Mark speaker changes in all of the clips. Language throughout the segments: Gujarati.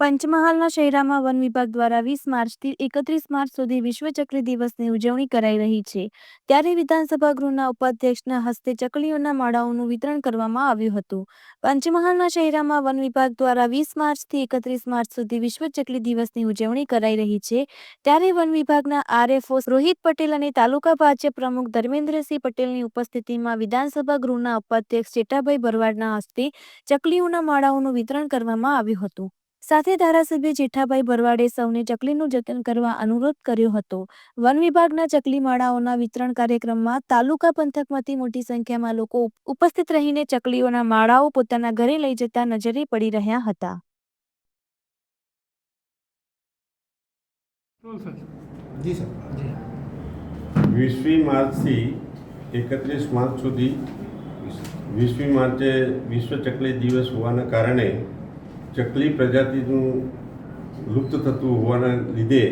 Speaker 1: પંચમહાલના શહેરામાં વન વિભાગ દ્વારા 20 માર્ચથી 31 માર્ચ સુધી વિશ્વ ચકલી દિવસની ઉજવણી કરાઈ રહી છે. ત્યારે વિધાનસભા ગૃહના ઉપાધ્યક્ષના હસ્તે ચકલીઓના માળાઓનું વિતરણ કરવામાં આવ્યું હતું. પંચમહાલના શહેરામાં વન વિભાગ દ્વારા 20 માર્ચથી 31 માર્ચ સુધી વિશ્વ ચકલી દિવસની ઉજવણી કરાઈ રહી છે. ત્યારે વન વિભાગના આરએફઓ રોહિત પટેલ અને તાલુકા ભાજપ પ્રમુખ ધર્મેન્દ્રસિંહ પટેલની ઉપસ્થિતિમાં વિધાનસભા ગૃહના ઉપાધ્યક્ષ જેઠાભાઈ ભરવાડના હસ્તે ચકલીઓના માળાઓનું વિતરણ કરવામાં આવ્યું હતું. સાથે ધારાસભ્ય જેઠાભાઈ ભરવાડે સૌને ચકલીનું જતન કરવા અનુરોધ કર્યો હતો. વન વિભાગના ચકલી માળાઓના વિતરણ કાર્યક્રમમાં તાલુકા પંથકમાંથી મોટી સંખ્યામાં લોકો ઉપસ્થિત રહીને ચકલીઓના માળાઓ પોતાના ઘરે લઈ જતા નજરે પડી રહ્યા હતા.
Speaker 2: જી સર.
Speaker 3: 20મી માર્ચથી 31 માર્ચ સુધી 20મી માર્ચે વિશ્વ ચકલી દિવસ હોવાના કારણે ચકલી પ્રજાતિનું લુપ્ત થતું હોવાના લીધે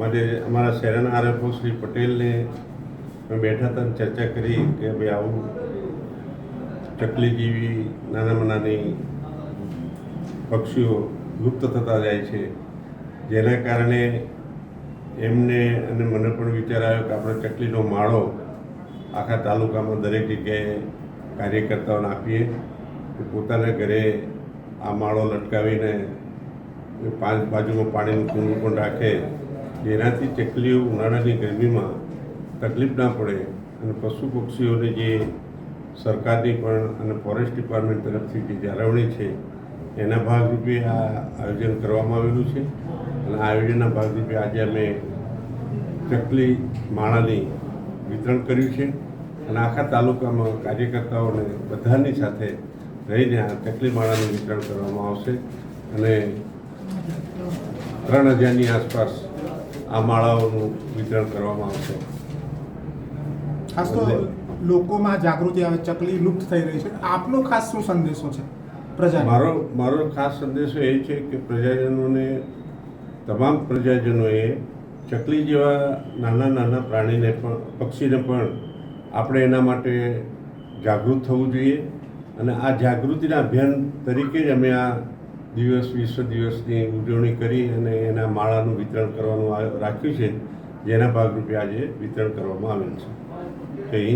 Speaker 3: માટે અમારા શહેરના આરએફઓ શ્રી પટેલને બેઠા હતા ચર્ચા કરી કે ભાઈ આવું ચકલી જેવી નાનામાં નાની પક્ષીઓ લુપ્ત થતા જાય છે, જેના કારણે એમને અને મને પણ વિચાર આવ્યો કે આપણે ચકલીનો માળો આખા તાલુકામાં દરેક જગ્યાએ કાર્યકર્તાઓને આપીએ, પોતાના ઘરે આ માળો લટકાવીને બાજુમાં પાણીનું કુંડું પણ રાખે, જેનાથી ચકલીઓ ઉનાળાની ગરમીમાં તકલીફ ના પડે અને પશુ પક્ષીઓને જે સરકારની પણ અને ફોરેસ્ટ ડિપાર્ટમેન્ટ તરફથી જે જાળવણી છે એના ભાગરૂપે આ આયોજન કરવામાં આવેલું છે. અને આ આયોજનના ભાગરૂપે આજે અમે ચકલી માળાની વિતરણ કર્યું છે અને આખા તાલુકામાં કાર્યકર્તાઓને બધાની સાથે રહીને આ ચકલી માળાનું વિતરણ કરવામાં આવશે અને 3000ની આસપાસ આ માળાઓનું વિતરણ કરવામાં આવશે.
Speaker 2: ખાસ તો લોકોમાં જાગૃતિ આવે, ચકલી લુપ્ત થઈ રહી છે. આપનો ખાસ શું સંદેશો છે પ્રજાને?
Speaker 3: મારો ખાસ સંદેશો એ છે કે પ્રજાજનોને, તમામ પ્રજાજનોએ ચકલી જેવા નાના નાના પ્રાણીને પણ, પક્ષીને પણ આપણે એના માટે જાગૃત થવું જોઈએ. અને આ જાગૃતિના અભિયાન તરીકે જ અમે આ વિશ્વ દિવસની ઉજવણી કરી અને એના માળાનું વિતરણ કરવાનું રાખ્યું છે, જેના ભાગરૂપે આજે વિતરણ કરવામાં આવેલ છે. જય હિન્દ.